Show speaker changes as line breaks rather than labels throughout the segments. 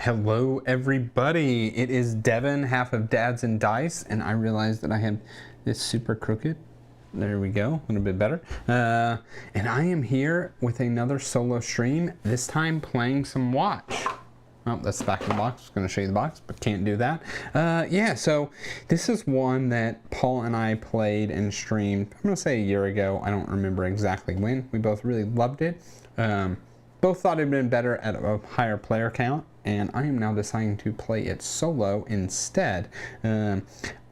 Hello everybody, it is Devin, half of Dads and Dice, and I realized that I had this super crooked. There we go, a little bit better. And I am here with another solo stream, this time playing some Watch. Oh, that's the back of the box. I was going to show you the box, but can't do that. Yeah, so this is one that Paul and I played and streamed, I'm going to say a year ago. I don't remember exactly when. We both really loved it. Both thought it had been better at a higher player count, and I am now deciding to play it solo instead.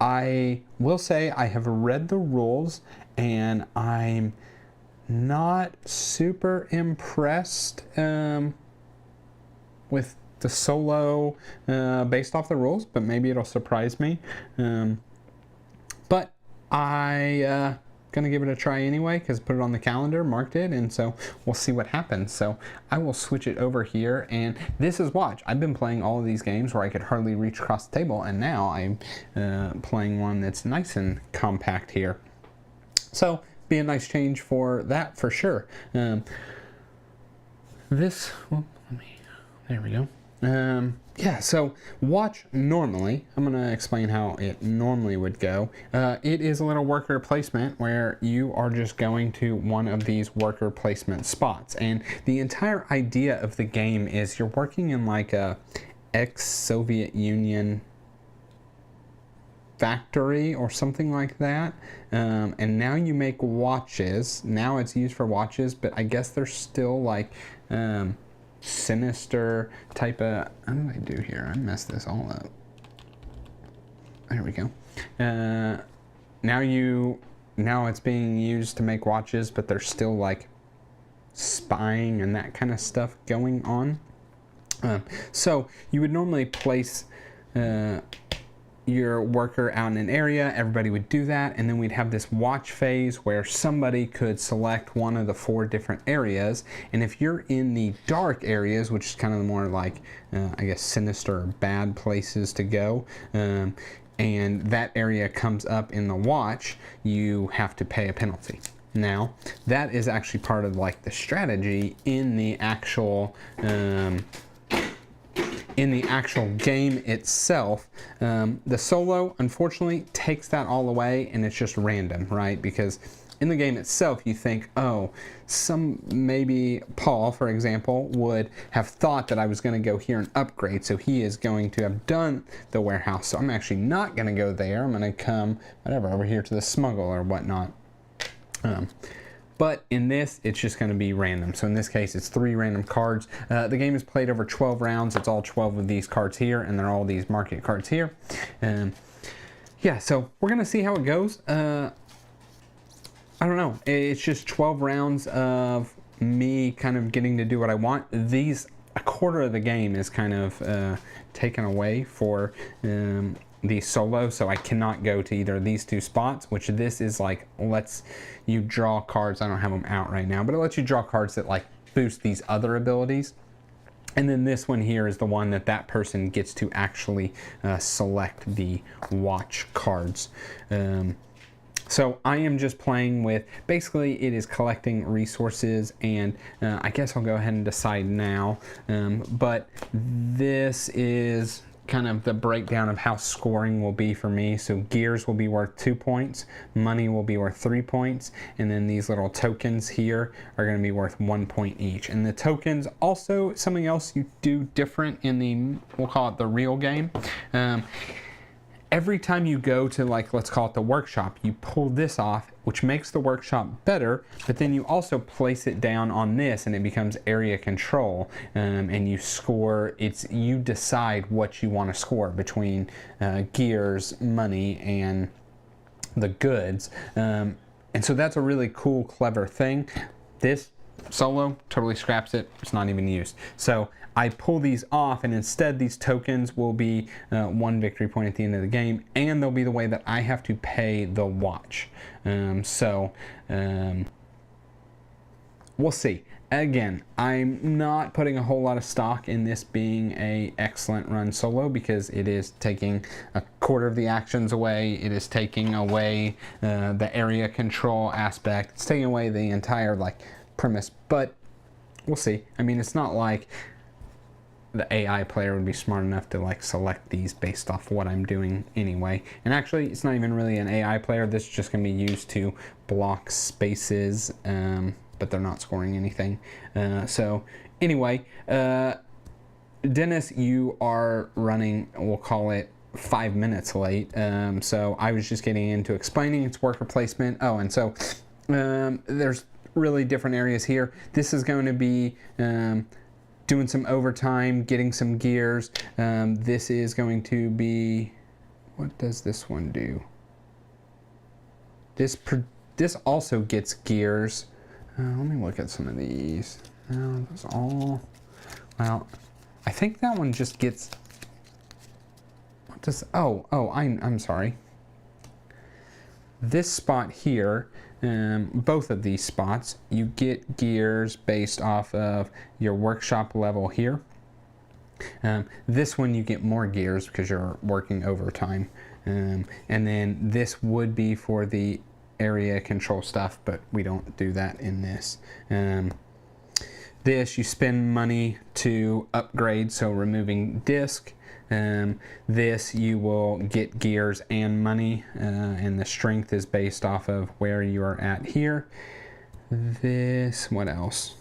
I will say I have read the rules, and I'm not super impressed with the solo based off the rules, but maybe it'll surprise me. But I gonna give it a try anyway, because put it on the calendar, marked it, and so we'll see what happens. So I will switch it over here, and this is Watch. I've been playing all of these games where I could hardly reach across the table, and now I'm playing one that's nice and compact here. So be a nice change for that for sure. Well, there we go. Yeah, so Watch normally, I'm going to explain how it normally would go. It is a little worker placement where you are just going to one of these worker placement spots. And the entire idea of the game is you're working in like a ex-Soviet Union factory or something like that. And now you make watches. Now it's used for watches, but I guess there's still like sinister type of, how do I do here? I messed this all up. There we go. Now it's being used to make watches, but there's still like spying and that kind of stuff going on. So you would normally place your worker out in an area, everybody would do that, and then we'd have this watch phase where somebody could select one of the 4 different areas, and if you're in the dark areas, which is kind of the more like I guess sinister or bad places to go, and that area comes up in the watch, you have to pay a penalty. Now that is actually part of like the strategy in the actual game itself. The solo unfortunately takes that all away, and it's just random, right? Because in the game itself you think, oh, maybe Paul, for example, would have thought that I was going to go here and upgrade, so he is going to have done the warehouse, so I'm actually not going to go there. I'm going to come over here to the smuggle or whatnot. But in this, it's just going to be random. So in this case, it's 3 random cards. The game is played over 12 rounds. It's all 12 of these cards here, and they're all these market cards here. Yeah, so we're going to see how it goes. I don't know. It's just 12 rounds of me kind of getting to do what I want. A quarter of the game is kind of taken away for the solo, so I cannot go to either of these 2 spots, which this is like, lets you draw cards. I don't have them out right now, but it lets you draw cards that like boost these other abilities. And then this one here is the one that person gets to actually select the watch cards. So I am just playing with, basically it is collecting resources, and I guess I'll go ahead and decide now. But this is kind of the breakdown of how scoring will be for me. So gears will be worth 2 points, money will be worth 3 points, and then these little tokens here are going to be worth 1 point each. And the tokens also something else you do different in the, we'll call it the real game. Every time you go to, like, let's call it the workshop, you pull this off, which makes the workshop better, but then you also place it down on this and it becomes area control, and you score. You decide what you want to score between gears, money, and the goods. And so that's a really cool, clever thing. This solo totally scraps it. It's not even used. So I pull these off, and instead these tokens will be 1 victory point at the end of the game, and they'll be the way that I have to pay the watch. We'll see. Again, I'm not putting a whole lot of stock in this being a excellent run solo, because it is taking a quarter of the actions away. It is taking away the area control aspect. It's taking away the entire like premise, but we'll see. I mean, it's not like the AI player would be smart enough to like select these based off what I'm doing anyway. And actually, it's not even really an AI player. This is just going to be used to block spaces, but they're not scoring anything. So anyway, Dennis, you are running, we'll call it 5 minutes late. So I was just getting into explaining its worker placement. Oh, and so there's really different areas here. This is going to be doing some overtime, getting some gears. This is going to be, what does this one do? This also gets gears. Let me look at some of these. That's all. Well, I think that one just gets. What does? I'm sorry. This spot here. Both of these spots, you get gears based off of your workshop level here. This one you get more gears because you're working overtime. And then this would be for the area control stuff, but we don't do that in this. This, you spend money to upgrade, so removing disc. This you will get gears and money, and the strength is based off of where you are at here. This, what else?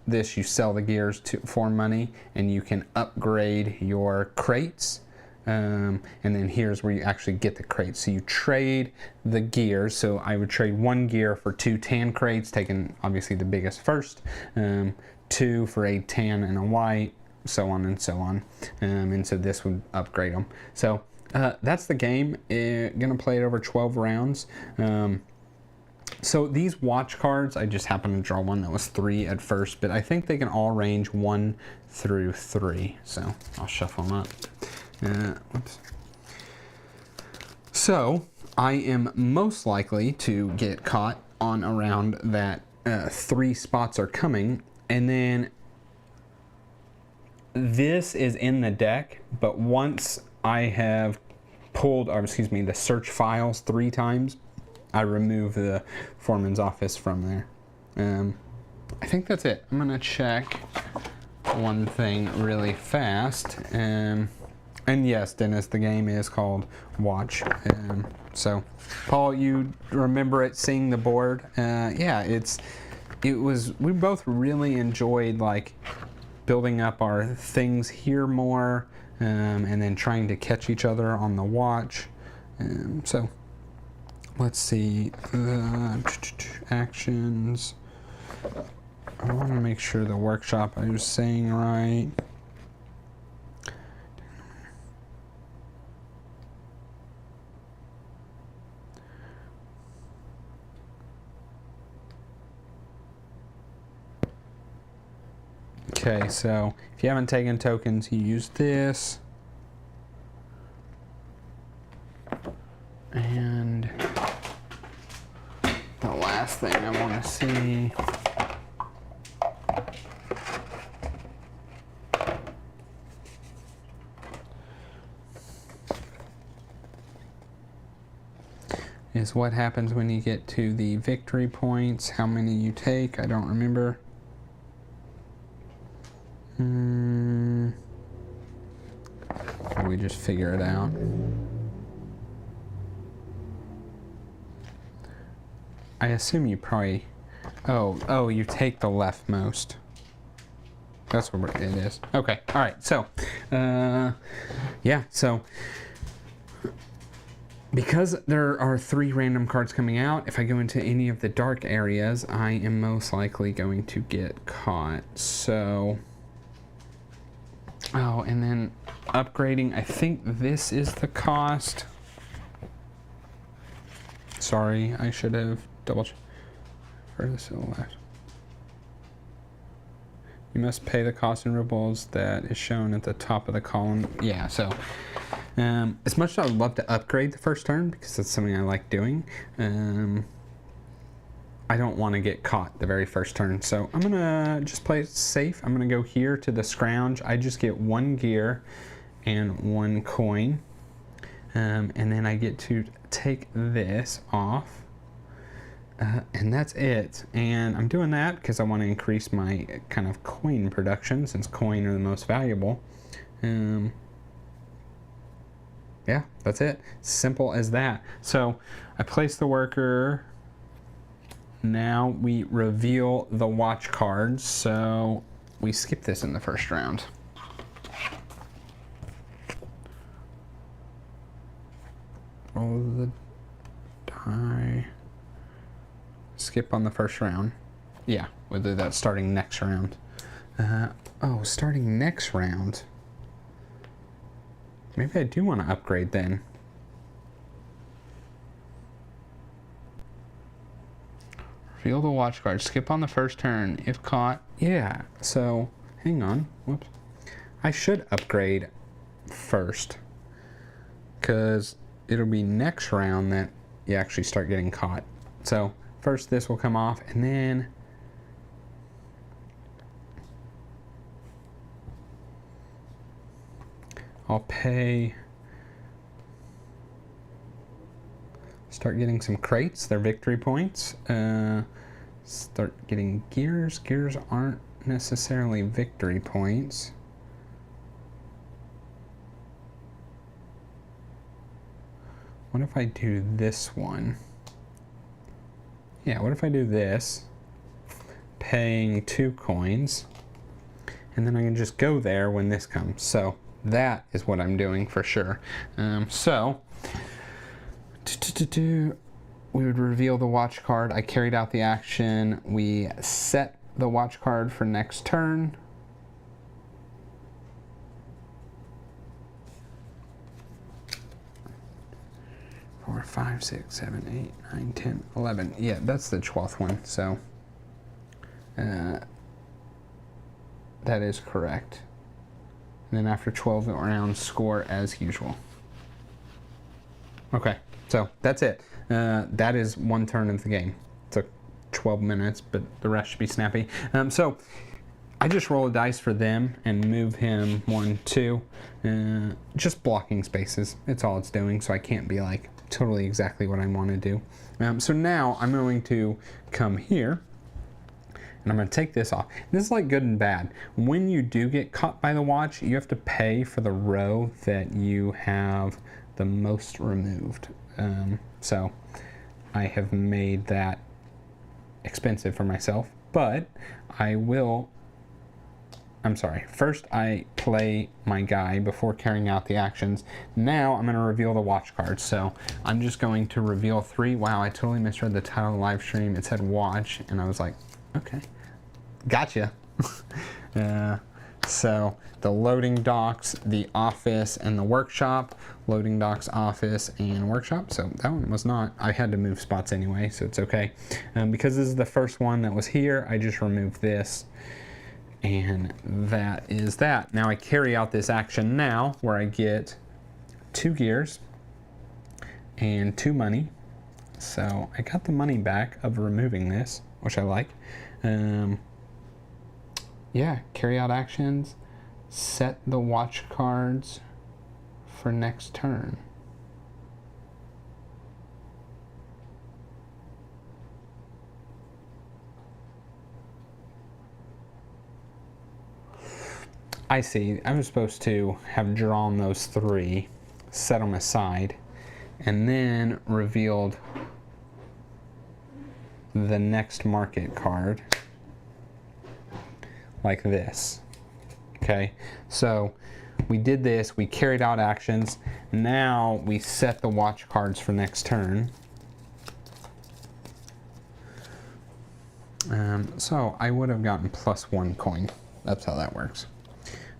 This, you sell the gears for money, and you can upgrade your crates. And then here's where you actually get the crates. So you trade the gears. So I would trade 1 gear for 2 tan crates, taking obviously the biggest first, 2 for a tan and a white, so on and so on. And so this would upgrade them. So that's the game. Gonna play it over 12 rounds. So these watch cards, I just happened to draw one that was 3 at first, but I think they can all range 1 through 3. So I'll shuffle them up. Oops. So I am most likely to get caught on a round that 3 spots are coming, and then this is in the deck, but once I have pulled, or excuse me, the search files 3 times, I remove the foreman's office from there. I think that's it. I'm gonna check one thing really fast. And yes, Dennis, the game is called Watch. So, Paul, you remember seeing the board? Yeah, we both really enjoyed like building up our things here more, and then trying to catch each other on the watch. So, let's see, actions. I want to make sure the workshop I was saying right. Okay, so if you haven't taken tokens, you use this. And the last thing I want to see. Is what happens when you get to the victory points, how many you take, I don't remember. We just figure it out. I assume you probably, oh, you take the leftmost. That's what it is. Okay, all right, so, yeah, so, because there are 3 random cards coming out, if I go into any of the dark areas, I am most likely going to get caught, so, oh, and then upgrading, I think this is the cost. Sorry, I should have double checked. Furthest to the left. You must pay the cost in rubles that is shown at the top of the column. Yeah, so as much as I would love to upgrade the first turn, because that's something I like doing, I don't want to get caught the very first turn. So I'm gonna just play it safe. I'm gonna go here to the scrounge. I just get 1 gear and 1 coin. And then I get to take this off. And that's it. And I'm doing that because I want to increase my kind of coin production, since coin are the most valuable. Yeah, that's it. Simple as that. So I place the worker. Now we reveal the watch cards. So we skip this in the first round. Roll the die. Skip on the first round. Yeah, we'll do that starting next round. Oh, starting next round. Maybe I do want to upgrade then. Reveal the watch card. Skip on the first turn. If caught. Yeah, so hang on. Whoops. I should upgrade first, because it'll be next round that you actually start getting caught. So first this will come off, and then I'll pay. Start getting some crates. They're victory points. Start getting gears. Gears aren't necessarily victory points. What if I do this one? Yeah, what if I do this? Paying 2 coins. And then I can just go there when this comes. So that is what I'm doing for sure. We would reveal the watch card. I carried out the action. We set the watch card for next turn. Four, 5, 6, 7, 8, 9, 10, 11. Yeah, that's the 12th one. So that is correct. And then after 12 rounds, score as usual. Okay, so that's it. That is one turn of the game. It took 12 minutes, but the rest should be snappy. So I just roll a dice for them and move him 1, 2. Just blocking spaces. It's all it's doing, so I can't be like totally exactly what I want to do. So now I'm going to come here. And I'm going to take this off. This is like good and bad. When you do get caught by the watch, you have to pay for the row that you have the most removed. So I have made that expensive for myself, but I will. I'm sorry. First I play my guy before carrying out the actions. Now I'm going to reveal the watch cards. So I'm just going to reveal 3. Wow, I totally misread the title of the live stream. It said watch, and I was like, okay, gotcha. So the loading docks, the office, and the workshop. Loading docks, office, and workshop. So that one was not. I had to move spots anyway, so it's okay. Because this is the first one that was here, I just removed this. And that is that. Now I carry out this action now, where I get 2 gears and 2 money. So I got the money back of removing this, which I like. Yeah, carry out actions, set the watch cards for next turn. I see. I was supposed to have drawn those 3, set them aside, and then revealed the next market card like this. Okay, so we did this, we carried out actions, now we set the watch cards for next turn. So I would have gotten +1 coin. That's how that works.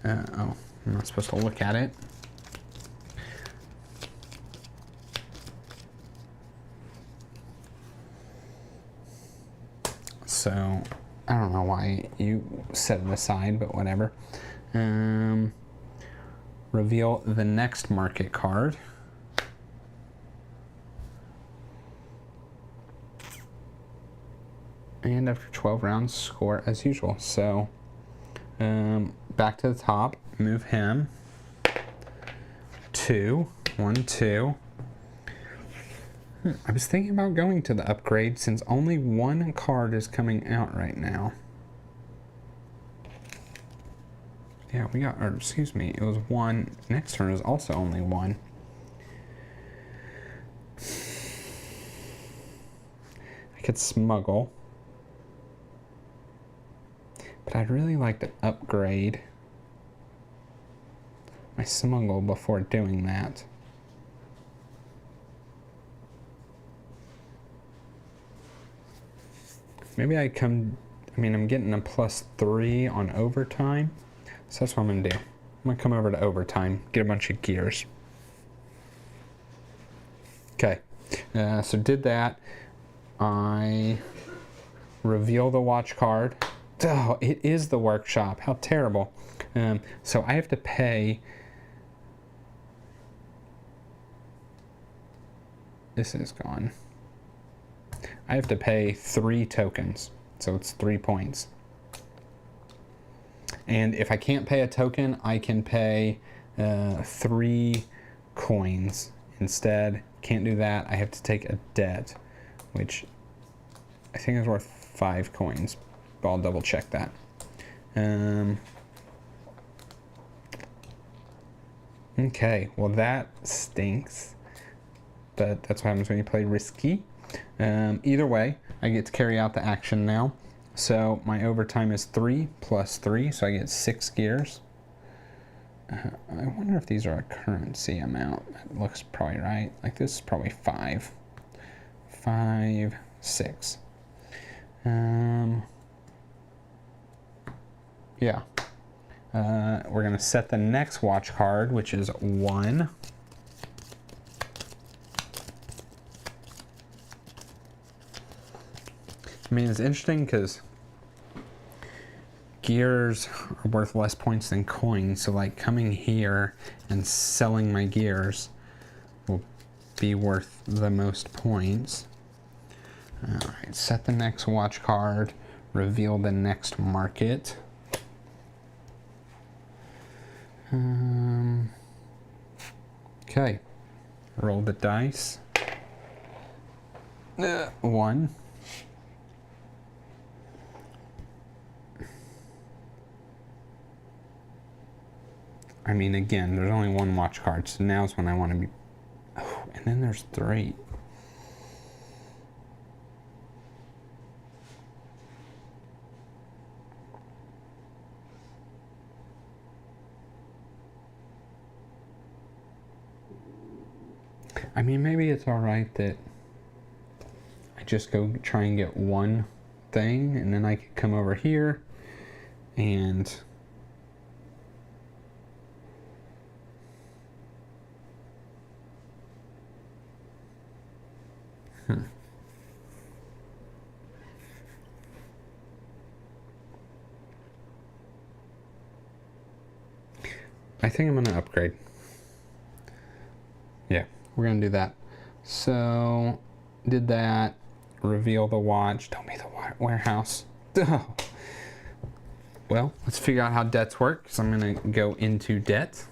Oh, I'm not supposed to look at it. So I don't know why you set it aside, but whatever. Reveal the next market card. And after 12 rounds, score as usual. So back to the top, move him. 2, 1, 2. I was thinking about going to the upgrade since only one card is coming out right now. Yeah, we got, or excuse me, it was one. Next turn is also only one. I could smuggle. But I'd really like to upgrade my smuggle before doing that. Maybe I'm getting a +3 on overtime. So that's what I'm gonna do. I'm gonna come over to overtime, get a bunch of gears. Okay, so did that. I reveal the watch card. Oh, it is the workshop. How terrible. So I have to pay. This is gone. I have to pay 3 tokens. So it's 3 points. And if I can't pay a token, I can pay 3 coins instead. Can't do that. I have to take a debt, which I think is worth 5 coins. But I'll double check that. Okay, well that stinks. But that's what happens when you play risky. Either way, I get to carry out the action now. So my overtime is 3 + 3, so I get 6 gears. I wonder if these are a currency amount. That looks probably right. Like this is probably 5. 5, 6. Yeah. We're gonna set the next watch card, which is 1. I mean, it's interesting because gears are worth less points than coins, so like coming here and selling my gears will be worth the most points. Alright, set the next watch card, reveal the next market. Okay, roll the dice. 1. I mean, again, there's only 1 watch card, so now's when I want to be... Oh, and then there's 3. I mean, maybe it's alright that I just go try and get 1 thing, and then I could come over here and... I think I'm going to upgrade. Yeah, we're going to do that. So, did that. Reveal the watch. Don't be the warehouse. Oh. Well, let's figure out how debts work, because I'm going to go into debt.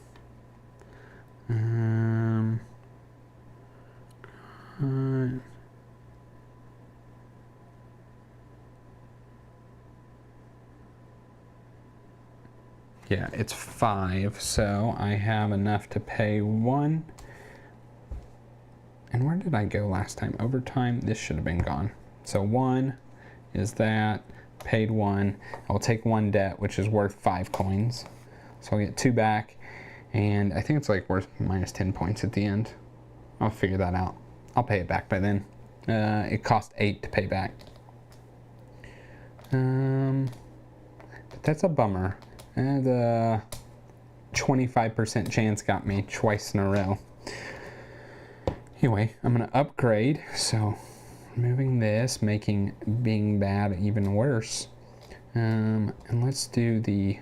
Yeah, it's 5, so I have enough to pay 1. And where did I go last time? Overtime, this should have been gone. So 1 is that, paid 1. I'll take 1 debt, which is worth 5 coins. So I'll get 2 back, and I think it's like worth minus 10 points at the end. I'll figure that out. I'll pay it back by then. It cost 8 to pay back. But that's a bummer. The 25% chance got me twice in a row. Anyway, I'm gonna upgrade. So removing this, making being bad even worse. And let's do the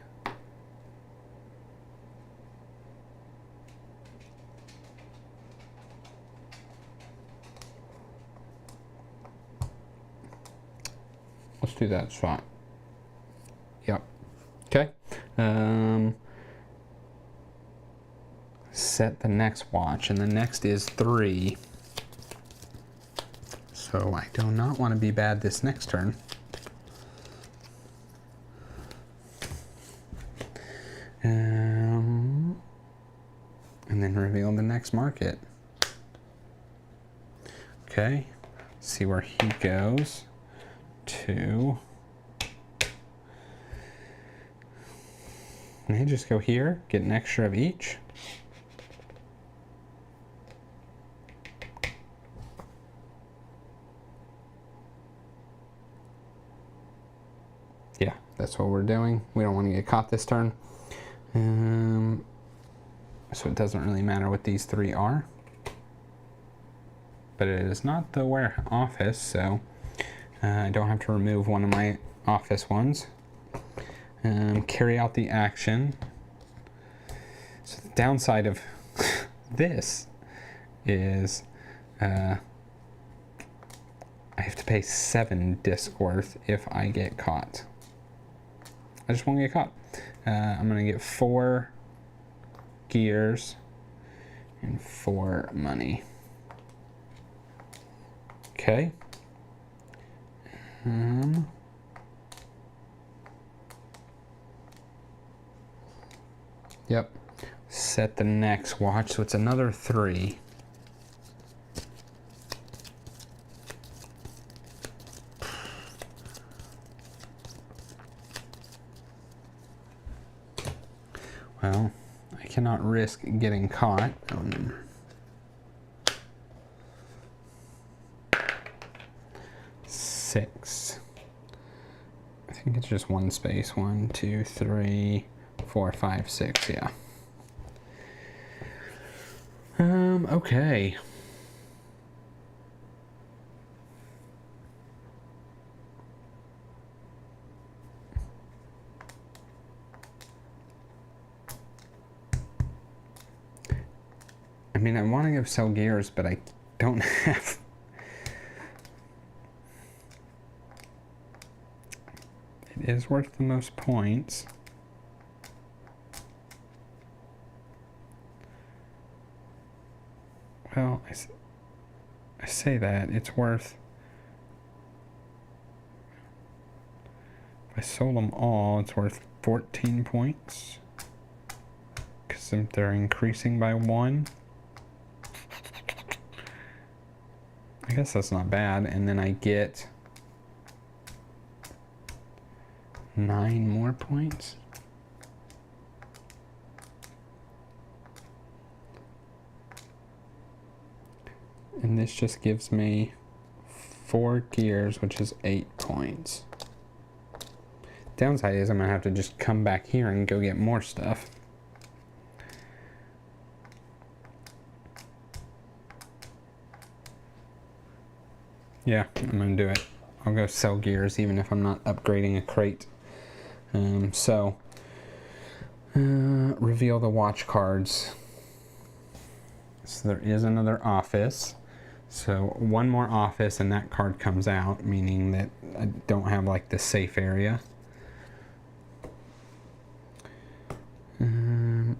that spot. Yep. Okay. Set the next watch, and the next is 3. So I do not want to be bad this next turn. And then reveal the next market. Okay, see where he goes. 2. And I just go here, get an extra of each. Yeah, that's what we're doing. We don't want to get caught this turn. So it doesn't really matter what these 3 are. But it is not the office, so I don't have to remove one of my office ones. Carry out the action. So the downside of this is I have to pay 7 disc worth if I get caught. I just won't get caught. I'm gonna get 4 gears and 4 money. Okay. Yep. Set the next watch, so it's another 3. Well, I cannot risk getting caught. 6. I think it's just one space. 1, 2, 3, 4, 5, 6. Yeah. Okay. I mean, I want to go sell gears, but I don't have. It is worth the most points. Well, I say that it's worth. If I sold them all, it's worth 14 points because they're increasing by 1. I guess that's not bad. And then I get 9 more points. And this just gives me 4 gears, which is 8 points. Downside is I'm gonna have to just come back here and go get more stuff. Yeah, I'm gonna do it. I'll go sell gears even if I'm not upgrading a crate. Reveal the watch cards. So there is another office. So one more office and that card comes out, meaning that I don't have like the safe area. I'm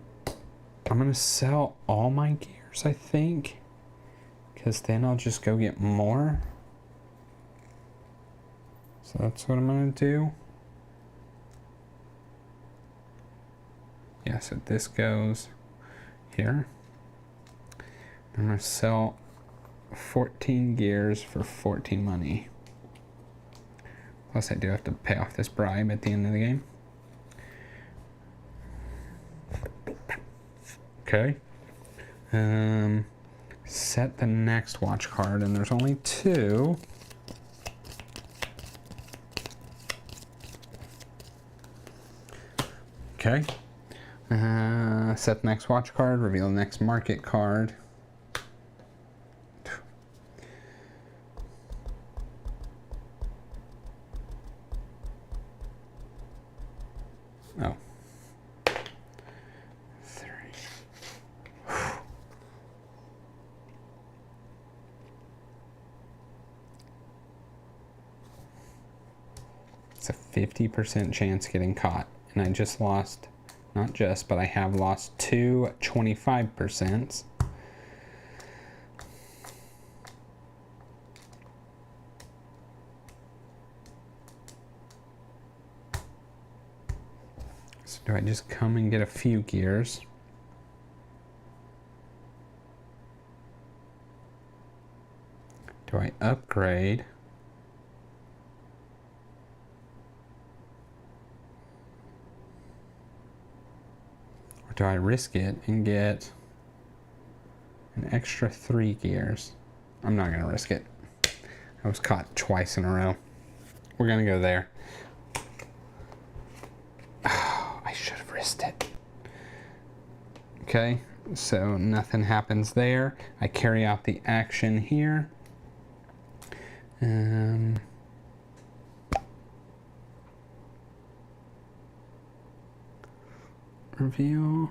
gonna sell all my gears, I think, because then I'll just go get more. So that's what I'm gonna do. Yeah, so this goes here. I'm gonna sell 14 gears for 14 money. Plus I do have to pay off this bribe at the end of the game. Okay. Set the next watch card, and there's only 2. Okay. Set the next watch card, reveal the next market card. Oh. 3. It's a 50% chance getting caught, and I just lost. Not just, but I have lost 2 25%. So do I just come and get a few gears? Do I upgrade? Or do I risk it and get an extra 3 gears? I'm not gonna risk it. I was caught twice in a row. We're gonna go there. Oh, I should have risked it. Okay, so nothing happens there. I carry out the action here. Reveal.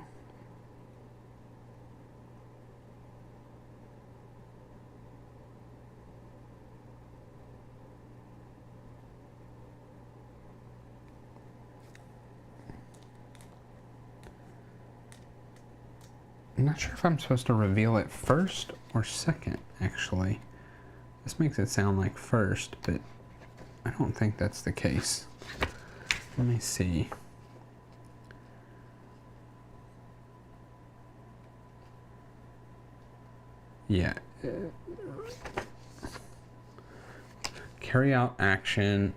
I'm not sure if I'm supposed to reveal it first or second, actually. This makes it sound like first, but I don't think that's the case. Let me see. Yeah. Carry out action.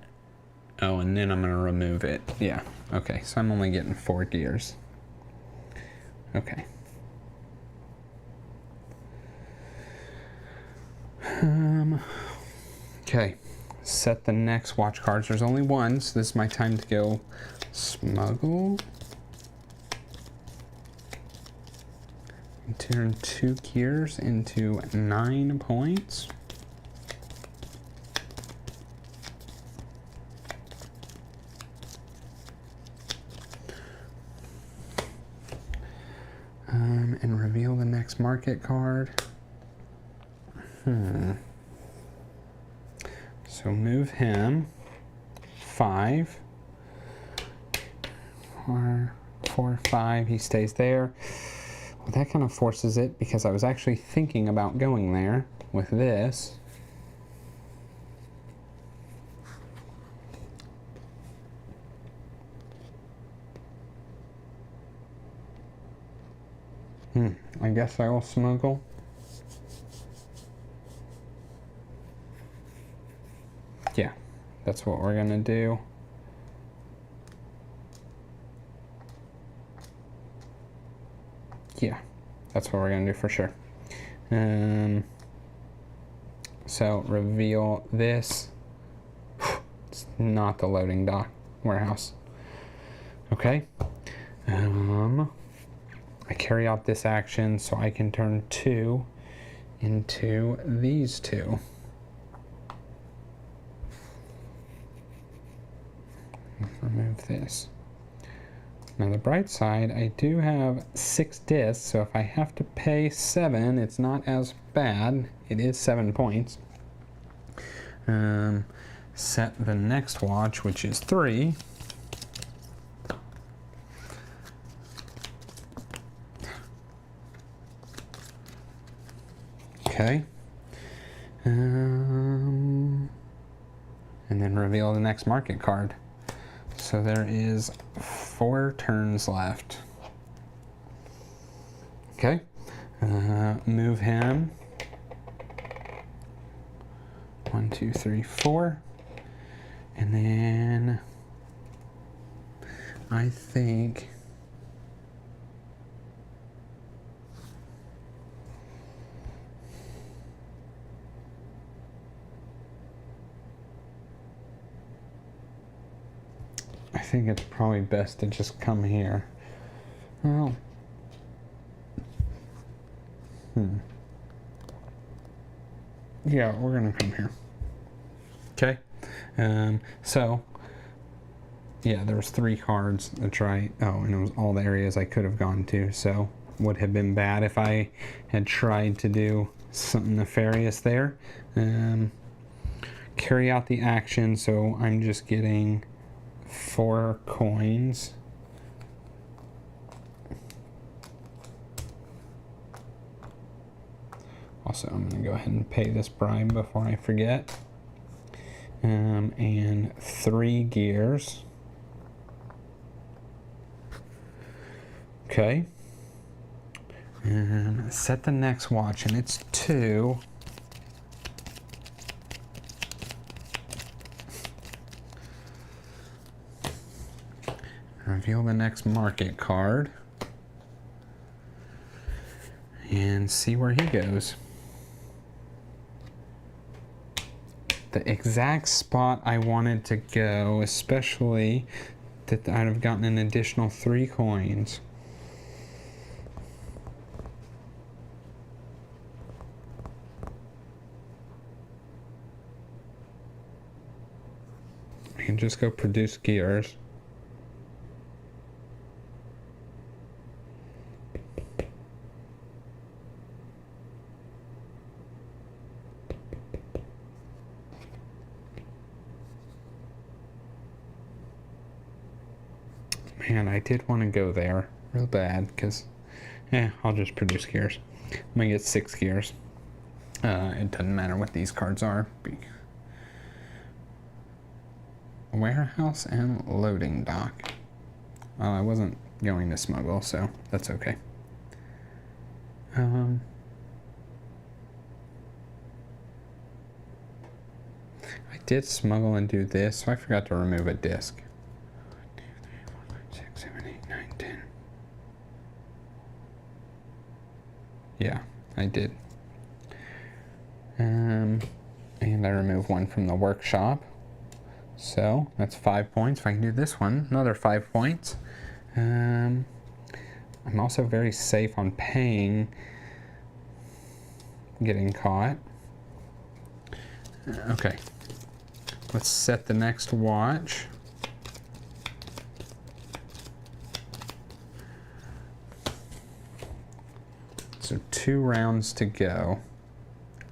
Oh, and then I'm going to remove it. Yeah. Okay, so I'm only getting 4 gears. Okay. Okay, set the next watch cards. There's only one, so this is my time to go smuggle. And turn 2 gears into 9 points. And reveal the next market card. So move him 5, 4, 5. He stays there. Well, that kind of forces it because I was actually thinking about going there with this. I guess I will smuggle. Yeah, that's what we're gonna do. Yeah, that's what we're gonna do for sure. So reveal this. It's not the loading dock warehouse. Okay. I carry out this action so I can turn 2 into these 2. Remove this. Now the bright side, I do have 6 discs, so if I have to pay 7, it's not as bad. It is 7 points. Set the next watch, which is 3. Okay. And then reveal the next market card. So there is 4 turns left. Okay. Move him. 1, 2, 3, 4. And then I think it's probably best to just come here. Well, yeah, we're gonna come here. Okay. So yeah, there was 3 cards. That's right. Oh, and it was all the areas I could have gone to. So would have been bad if I had tried to do something nefarious there. Carry out the action. So I'm just getting 4 coins. Also, I'm going to go ahead and pay this bribe before I forget. And 3 gears. Okay. And set the next watch, and it's 2. Reveal the next market card. And see where he goes. The exact spot I wanted to go, especially that I'd have gotten an additional 3 coins. I can just go produce gears. Man, I did want to go there real bad because, I'll just produce gears. I'm gonna get 6 gears. It doesn't matter what these cards are. Warehouse and loading dock. Well, I wasn't going to smuggle, so that's okay. I did smuggle and do this, so I forgot to remove a disc. 1, 2, 3, 4, 5, 6, 7, 8, 9, 10. Yeah, I did. And I removed 1 from the workshop. So that's 5 points. If I can do this one, another 5 points. I'm also very safe on paying getting caught. Okay, let's set the next watch. So 2 rounds to go.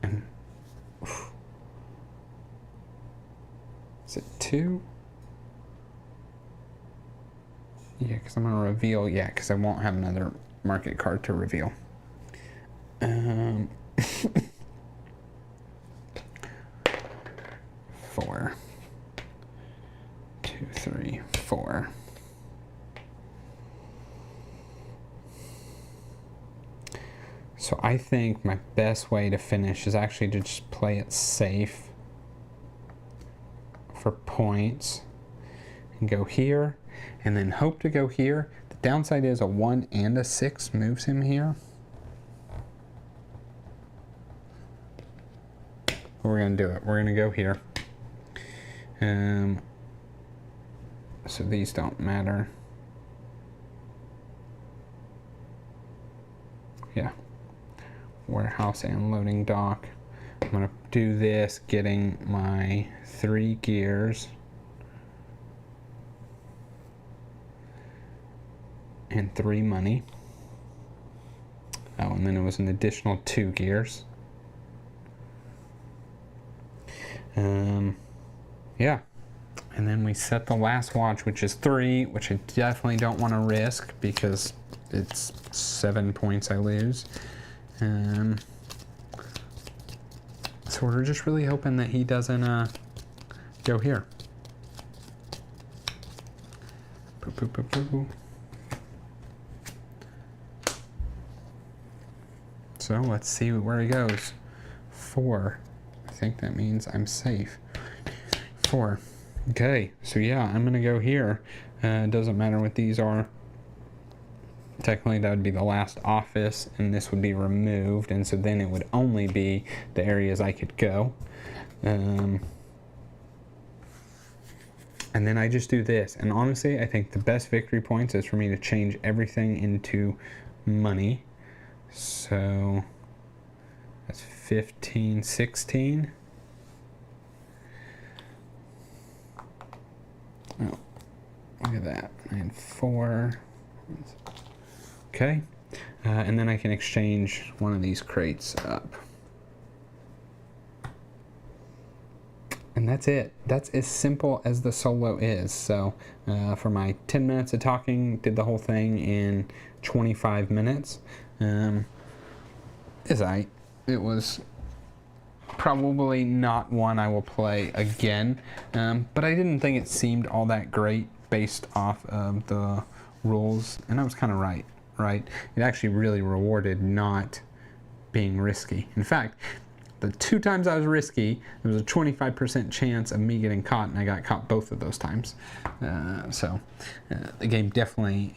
And is it 2? Yeah, because I'm going to reveal. Yeah, because I won't have another market card to reveal. 4. 2, 3, 4. So I think my best way to finish is actually to just play it safe for points and go here and then hope to go here. The downside is a 1 and a 6 moves him here. But we're gonna do it. We're gonna go here. So these don't matter. Yeah. Warehouse and loading dock. I'm gonna do this, getting my 3 gears and 3 money. Oh, and then it was an additional 2 gears. Yeah, and then we set the last watch, which is 3, which I definitely don't want to risk because it's 7 points I lose. So we're just really hoping that he doesn't go here. Boo, boo, boo, boo. So let's see where he goes. 4. I think that means I'm safe. 4. Okay, so yeah, I'm gonna go here. It doesn't matter what these are. Technically that would be the last office and this would be removed, and so then it would only be the areas I could go. And then I just do this, and honestly I think the best victory points is for me to change everything into money. So that's 15, 16. Oh, look at that. I had 4. Okay, and then I can exchange one of these crates up. And that's it. That's as simple as the solo is. So for my 10 minutes of talking, did the whole thing in 25 minutes. It was probably not one I will play again, but I didn't think it seemed all that great based off of the rules, and I was kind of right. right? It actually really rewarded not being risky. In fact, the 2 times I was risky, there was a 25% chance of me getting caught, and I got caught both of those times. So the game definitely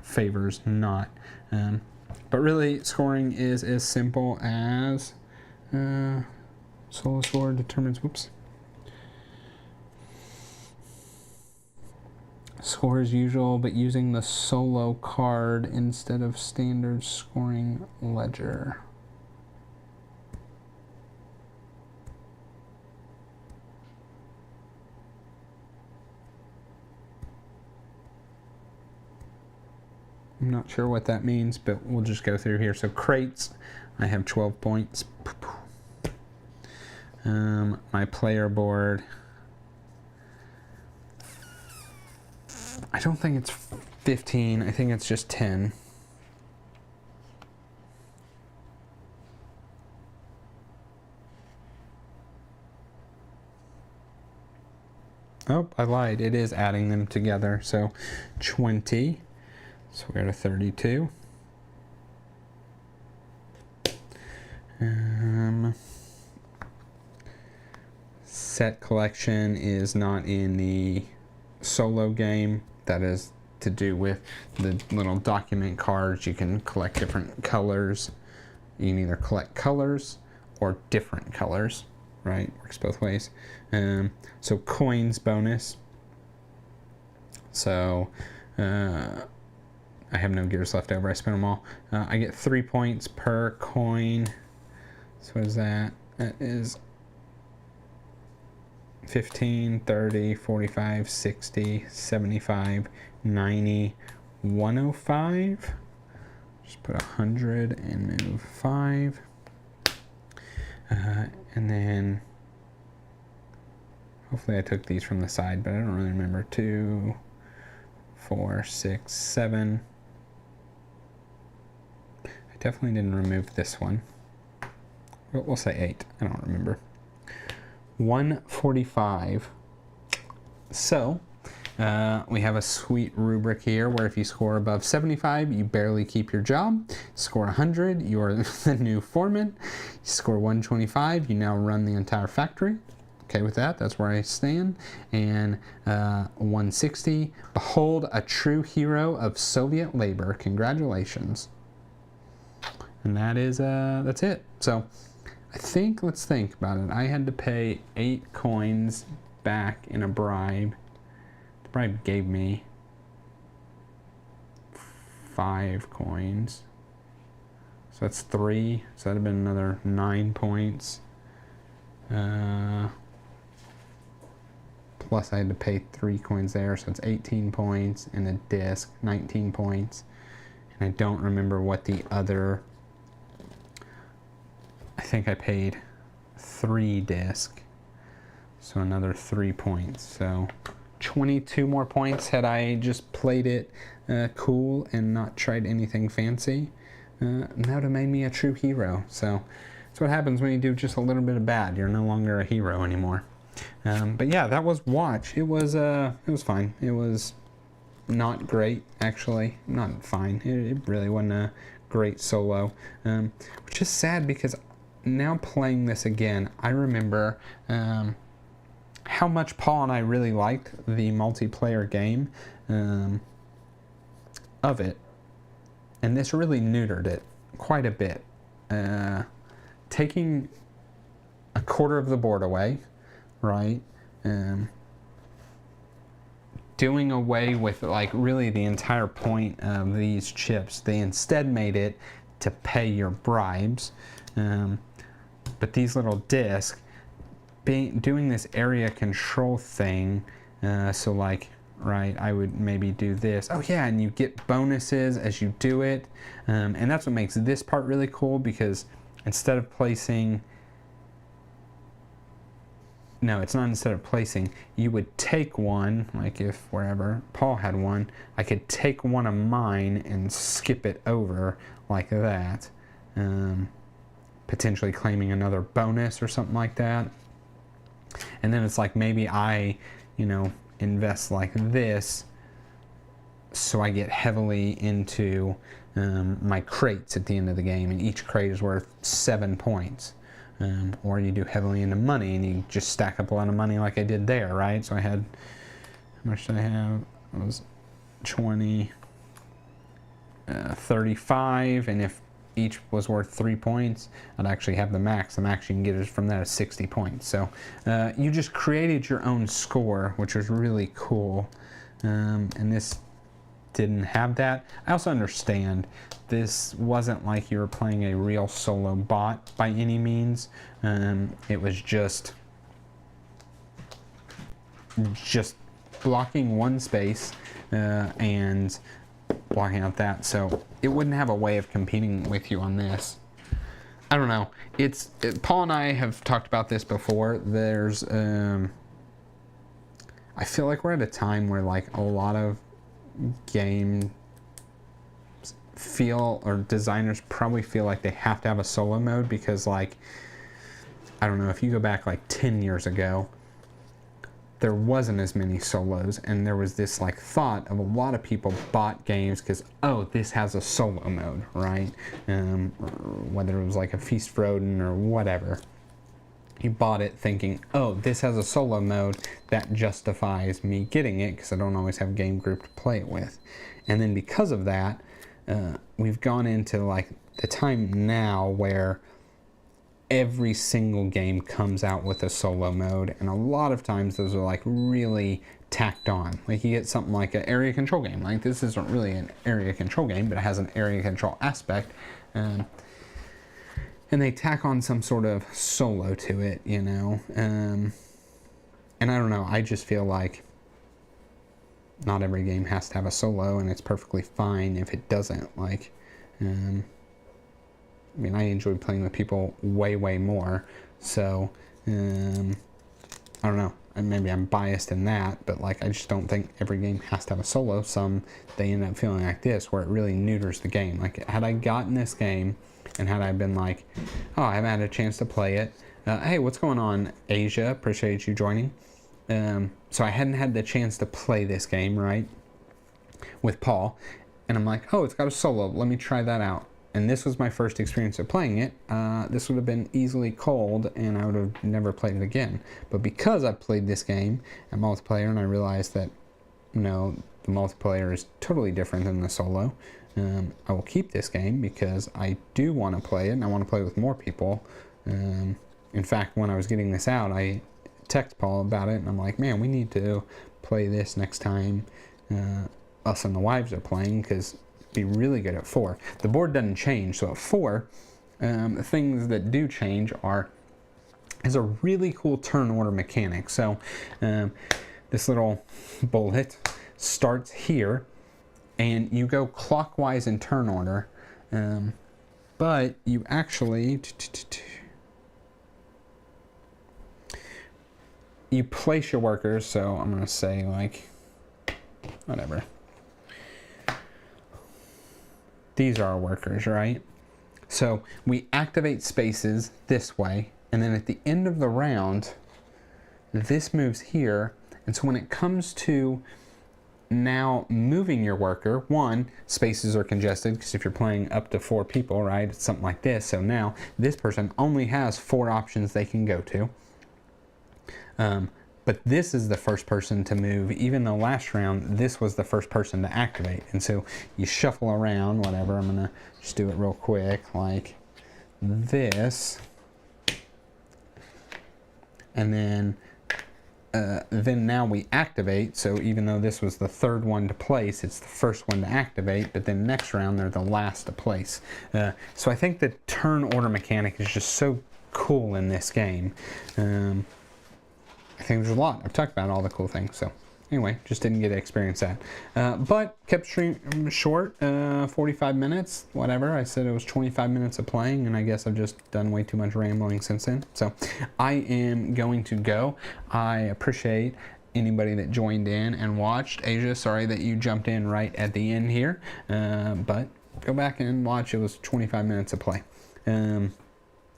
favors not. But really, scoring is as simple as solo score determines, score as usual, but using the solo card instead of standard scoring ledger. I'm not sure what that means, but we'll just go through here. So crates, I have 12 points. My player board, I don't think it's 15. I think it's just 10. Oh, I lied. It is adding them together. So 20. So we're at a 32. Set collection is not in the solo game. That is to do with the little document cards. You can collect different colors. You can either collect colors or different colors, right? Works both ways. So coins bonus. So I have no gears left over. I spent them all. I get 3 points per coin. So what is that? That is 15, 30, 45, 60, 75, 90, 105. Just put 100 and move 5. And then hopefully I took these from the side, but I don't really remember. 2, 4, 6, 7. I definitely didn't remove this one. We'll say 8. I don't remember. 145. So we have a sweet rubric here where if you score above 75, you barely keep your job. Score 100, you're the new foreman. You score 125, you now run the entire factory. Okay with that, that's where I stand. And 160, behold a true hero of Soviet labor. Congratulations. And that is, that's it. So I think, let's think about it. I had to pay 8 coins back in a bribe. The bribe gave me 5 coins. So that's 3. So that'd have been another 9 points. Plus I had to pay 3 coins there, so it's 18 points, and a disc, 19 points. And I don't remember what the other, I think I paid 3 disc, so another 3 points. So 22 more points had I just played it cool and not tried anything fancy. And that would have made me a true hero. So that's what happens when you do just a little bit of bad. You're no longer a hero anymore. But yeah, that was Watch. It was fine. It was not great, actually. Not fine. It really wasn't a great solo, which is sad because now playing this again, I remember how much Paul and I really liked the multiplayer game of it, and this really neutered it quite a bit. Taking a quarter of the board away, right? Doing away with like really the entire point of these chips. They instead made it to pay your bribes. But these little discs, doing this area control thing, so like, right, I would maybe do this. Oh yeah, and you get bonuses as you do it. And that's what makes this part really cool, because instead of placing, no, it's not instead of placing, you would take one, like if wherever Paul had one, I could take one of mine and skip it over like that. Potentially claiming another bonus or something like that. And then it's like maybe I, invest like this so I get heavily into my crates at the end of the game, and each crate is worth 7 points. Or you do heavily into money, and you just stack up a lot of money like I did there, right? So I had, how much did I have? It was 20, 35, and if each was worth 3 points, I'd actually have the max. The max you can get is from that is 60 points. So you just created your own score, which was really cool. And this didn't have that. I also understand this wasn't like you were playing a real solo bot by any means. It was just blocking one space and blocking out that, so it wouldn't have a way of competing with you on this. I don't know. Paul and I have talked about this before. There's I feel like we're at a time where like a lot of game feel, or designers probably feel like they have to have a solo mode, because like, I don't know, if you go back like 10 years ago, there wasn't as many solos, and there was this like thought of a lot of people bought games because, oh, this has a solo mode, right? Whether it was like a Feast for Odin or whatever. You bought it thinking, oh, this has a solo mode, that justifies me getting it because I don't always have a game group to play it with. And then because of that, we've gone into like the time now where every single game comes out with a solo mode, and a lot of times those are like really tacked on. Like you get something like an area control game. Like this isn't really an area control game, but it has an area control aspect. And they tack on some sort of solo to it, you know. And I don't know, I just feel like not every game has to have a solo, and it's perfectly fine if it doesn't. Like, I mean, I enjoy playing with people way, way more. So, I don't know. Maybe I'm biased in that, but like, I just don't think every game has to have a solo. Some, they end up feeling like this, where it really neuters the game. Like, had I gotten this game, and had I been like, oh, I haven't had a chance to play it. Hey, what's going on, Asia? Appreciate you joining. So I hadn't had the chance to play this game, right, with Paul. And I'm like, oh, it's got a solo. Let me try that out. And this was my first experience of playing it. This would have been easily cold, and I would have never played it again. But because I played this game at multiplayer, and I realized that, you know, the multiplayer is totally different than the solo, I will keep this game because I do want to play it, and I want to play with more people. In fact, when I was getting this out, I text Paul about it, and I'm like, man, we need to play this next time us and the wives are playing, because it'd be really good at 4. The board doesn't change, so at 4, things that do change is a really cool turn order mechanic. So this little bullet starts here, and you go clockwise in turn order, but you actually you place your workers. So I'm gonna say like whatever, these are our workers, right? So we activate spaces this way, and then at the end of the round this moves here. And so when it comes to now moving your worker, one, spaces are congested, because if you're playing up to 4 people, right, it's something like this. So now this person only has 4 options they can go to. But this is the first person to move, even though last round this was the first person to activate. And so you shuffle around, whatever. I'm gonna just do it real quick, like this. And then now we activate. So even though this was the 3rd one to place, it's the first one to activate, but then next round they're the last to place. So I think the turn order mechanic is just so cool in this game. I think there's a lot. I've talked about all the cool things. So anyway, just didn't get to experience that. But kept stream short, 45 minutes, whatever. I said it was 25 minutes of playing, and I guess I've just done way too much rambling since then. So I am going to go. I appreciate anybody that joined in and watched. Asia, sorry that you jumped in right at the end here, but go back and watch. It was 25 minutes of play.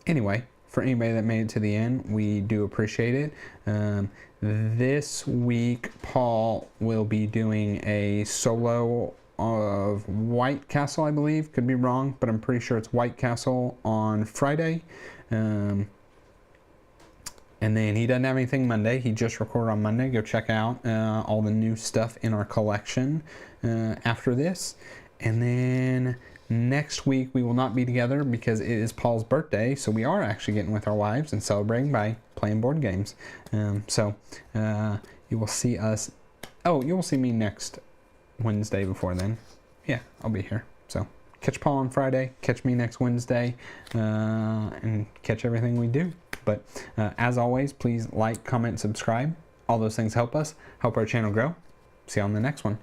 Anyway, for anybody that made it to the end, we do appreciate it. This week, Paul will be doing a solo of White Castle, I believe. Could be wrong, but I'm pretty sure it's White Castle on Friday. And then he doesn't have anything Monday. He just recorded on Monday. Go check out all the new stuff in our collection after this. And then next week we will not be together because it is Paul's birthday. So we are actually getting with our wives and celebrating by playing board games. So you will see us. Oh, you will see me next Wednesday before then. Yeah, I'll be here. So catch Paul on Friday. Catch me next Wednesday. And catch everything we do. But as always, please like, comment, subscribe. All those things help us, help our channel grow. See you on the next one.